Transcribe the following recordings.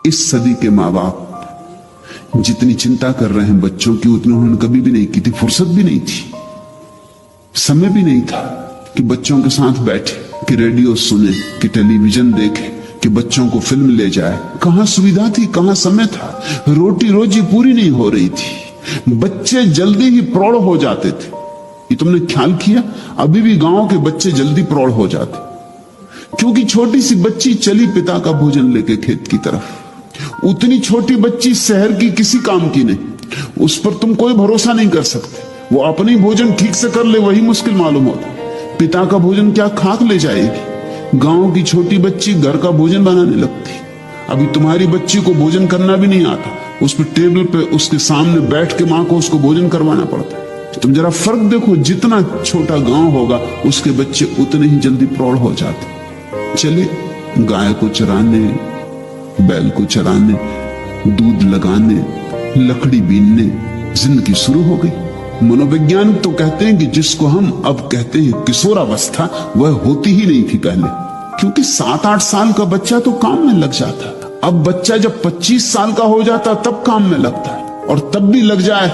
इस सदी के माँ बाप जितनी चिंता कर रहे हैं बच्चों की, उतनी उन्होंने कभी भी नहीं की थी। फुर्सत भी नहीं थी, समय भी नहीं था कि बच्चों के साथ बैठे, कि रेडियो सुने, कि टेलीविजन देखे, कि बच्चों को फिल्म ले जाए। कहां सुविधा थी, कहां समय था। रोटी रोजी पूरी नहीं हो रही थी, बच्चे जल्दी ही प्रौढ़ हो जाते थे। ये तुमने ख्याल किया? अभी भी गांव के बच्चे जल्दी प्रौढ़ हो जाते, क्योंकि छोटी सी बच्ची चली पिता का भोजन लेके खेत की तरफ। उतनी छोटी बच्ची शहर की किसी काम की नहीं, उस पर तुम कोई भरोसा नहीं कर सकते। वो अपनी भोजन ठीक से कर ले वही मुश्किल मालूम होता, पिता का भोजन क्या खाक ले जाएगी। गांव की छोटी बच्ची घर का भोजन बनाने लगती। अभी तुम्हारी बच्ची को भोजन करना भी नहीं आता, उस पर टेबल पे उसके सामने बैठ के मां को उसको भोजन करवाना पड़ता है। तुम जरा फर्क देखो, जितना छोटा गांव होगा उसके बच्चे उतने ही जल्दी प्रौढ़ हो जाते। चले गाय को चराने, बैल को चराने, दूध लगाने, लकड़ी बीनने, जिंदगी शुरू हो गई। मनोवैज्ञानिक तो कहते हैं कि जिसको हम अब कहते हैं किशोरावस्था, वह होती ही नहीं थी पहले, क्योंकि 7-8 साल का बच्चा तो काम में लग जाता। अब बच्चा जब 25 साल का हो जाता तब काम में लगता है, और तब भी लग जाए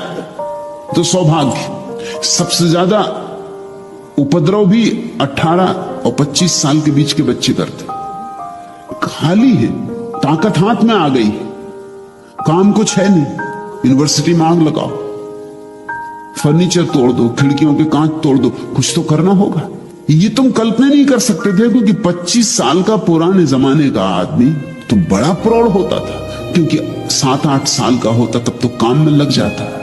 तो सौभाग्य। सबसे ज्यादा उपद्रव भी 18 और 25 साल के बीच के बच्चे करते। खाली है, ताकत हाथ में आ गई, काम कुछ है नहीं, यूनिवर्सिटी में आग लगाओ, फर्नीचर तोड़ दो, खिड़कियों के कांच तोड़ दो, कुछ तो करना होगा। ये तुम कल्पना नहीं कर सकते थे, क्योंकि 25 साल का पुराने जमाने का आदमी तो बड़ा प्रौढ़ होता था, क्योंकि 7-8 साल का होता तब तो काम में लग जाता है,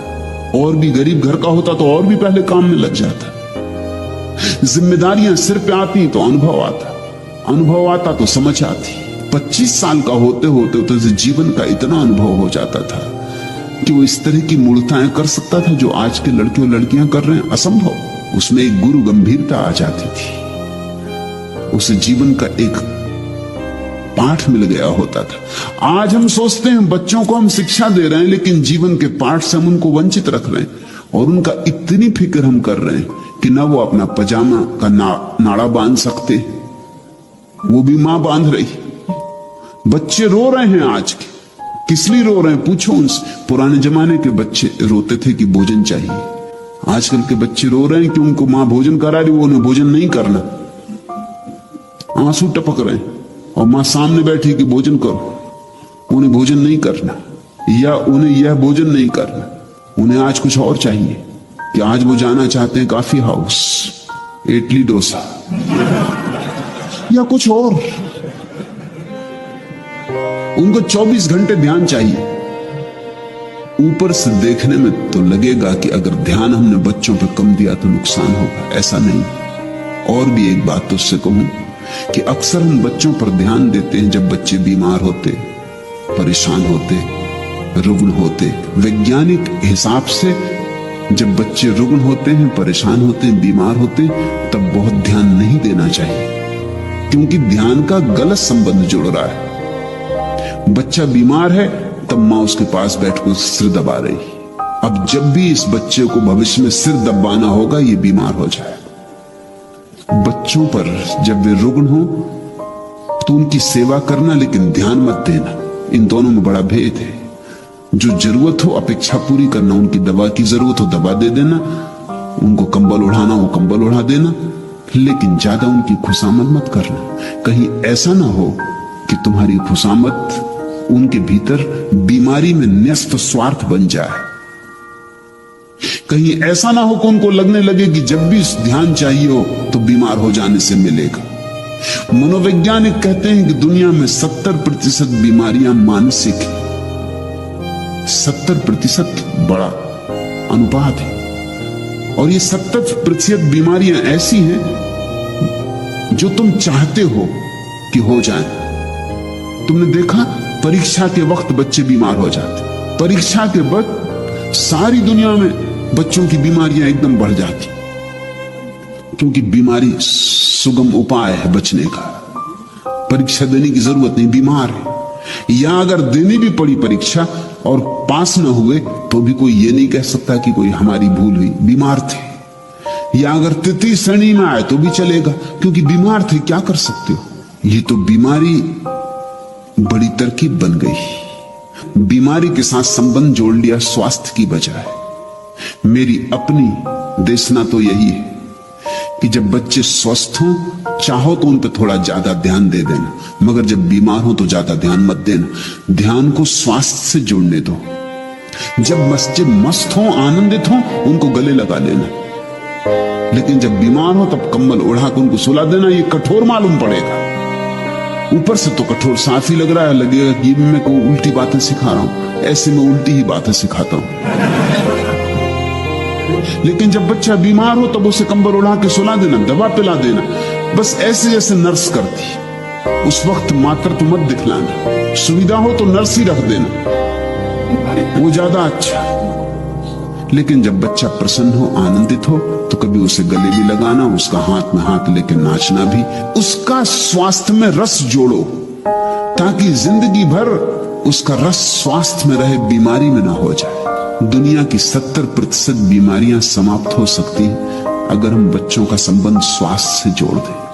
और भी गरीब घर का होता तो और भी पहले काम में लग जाता। जिम्मेदारियां सिर पे आती तो अनुभव आता, अनुभव आता तो समझ आती। 25 साल का होते होते तो जीवन का इतना अनुभव हो जाता था कि वो इस तरह की मूर्ताएं कर सकता था जो आज के लड़के और लड़कियां कर रहे हैं, असंभव। उसमें एक गुरु गंभीरता आ जाती थी, उसे जीवन का एक पाठ मिल गया होता था। आज हम सोचते हैं बच्चों को हम शिक्षा दे रहे हैं, लेकिन जीवन के पाठ से हम उनको वंचित रख रहे हैं, और उनका इतनी फिक्र हम कर रहे हैं कि ना वो अपना पजामा का नाड़ा बांध सकते, वो भी मां बांध रही। बच्चे रो रहे हैं आज के, किस लिए रो रहे हैं पूछो उनसे। पुराने जमाने के बच्चे रोते थे कि भोजन चाहिए, आजकल के बच्चे रो रहे हैं कि उनको मां भोजन करा रही, वो उन्हें भोजन नहीं करना, आंसू टपक रहे हैं, और मां सामने बैठी कि भोजन करो, उन्हें भोजन नहीं करना, या उन्हें यह भोजन नहीं करना, उन्हें आज कुछ और चाहिए, कि आज वो जाना चाहते हैं कॉफी हाउस, इडली डोसा या कुछ और। उनको 24 घंटे ध्यान चाहिए। ऊपर से देखने में तो लगेगा कि अगर ध्यान हमने बच्चों पर कम दिया तो नुकसान होगा, ऐसा नहीं। और भी एक बात तुझसे कहूं कि अक्सर हम बच्चों पर ध्यान देते हैं जब बच्चे बीमार होते, परेशान होते, रुग्ण होते। वैज्ञानिक हिसाब से जब बच्चे रुग्ण होते हैं, परेशान होते हैं, बीमार होते हैं, तब बहुत ध्यान नहीं देना चाहिए, क्योंकि ध्यान का गलत संबंध जुड़ रहा है। बच्चा बीमार है तब मां उसके पास बैठकर सिर दबा रही। अब जब भी इस बच्चे को भविष्य में सिर दबाना होगा, ये बीमार हो जाए। बच्चों पर जब वे रुग्ण हो तो उनकी सेवा करना, लेकिन ध्यान मत देना। इन दोनों में बड़ा भेद है। जो जरूरत हो अपेक्षा पूरी करना, उनकी दवा की जरूरत हो दवा दे देना, उनको कंबल उड़ाना हो कंबल उड़ा देना, लेकिन ज्यादा उनकी खुशामद मत करना। कहीं ऐसा ना हो कि तुम्हारी खुशामद उनके भीतर बीमारी में न्यस्त स्वार्थ बन जाए। कहीं ऐसा ना हो कि उनको लगने लगे कि जब भी ध्यान चाहिए हो तो बीमार हो जाने से मिलेगा। मनोवैज्ञानिक कहते हैं कि दुनिया में 70% बीमारियां मानसिक हैं। 70% बड़ा अनुपात है, और ये 70% बीमारियां ऐसी हैं जो तुम चाहते हो कि हो जाए। तुमने देखा परीक्षा के वक्त बच्चे बीमार हो जाते, परीक्षा के वक्त सारी दुनिया में बच्चों की बीमारियां एकदम बढ़ जाती, क्योंकि बीमारी सुगम उपाय है बचने का। परीक्षा देने की जरूरत नहीं, बीमार है। या अगर देनी भी पड़ी परीक्षा और पास न हुए तो भी कोई ये नहीं कह सकता कि कोई हमारी भूल हुई, बीमार थे। या अगर तृतीय श्रेणी में आए तो भी चलेगा, क्योंकि बीमार थे, क्या कर सकते हो। ये तो बीमारी बड़ी तरकीब बन गई। बीमारी के साथ संबंध जोड़ लिया स्वास्थ्य की बजाय। मेरी अपनी देशना तो यही है कि जब बच्चे स्वस्थ हों, चाहो तो उन पर थोड़ा ज्यादा ध्यान दे देना, मगर जब बीमार हो तो ज्यादा ध्यान मत देना। ध्यान को स्वास्थ्य से जोड़ने दो। जब बच्चे मस्त हो, आनंदित हो, उनको गले लगा लेना, लेकिन जब बीमार हो तब कंबल ओढ़ा कर उनको सुला देना। ये कठोर मालूम पड़ेगा, ऊपर से तो कठोर साफ ही लग रहा है, लगेगा कि मैं कोई उल्टी बातें सिखा रहा हूं। ऐसे में उल्टी ही बातें सिखाता हूं। लेकिन जब बच्चा बीमार हो तब उसे कंबल उड़ा के सुला देना, दवा पिला देना, बस ऐसे जैसे नर्स करती। उस वक्त मातृत्व मत दिखलाना, सुविधा हो तो नर्स ही रख देना, वो ज्यादा अच्छा। लेकिन जब बच्चा प्रसन्न हो, आनंदित हो, तो कभी उसे गले भी लगाना, उसका हाथ में हाथ लेके नाचना भी। उसका स्वास्थ्य में रस जोड़ो ताकि जिंदगी भर उसका रस स्वास्थ्य में रहे, बीमारी में ना हो जाए। दुनिया की 70% बीमारियां समाप्त हो सकती हैं अगर हम बच्चों का संबंध स्वास्थ्य से जोड़ दें।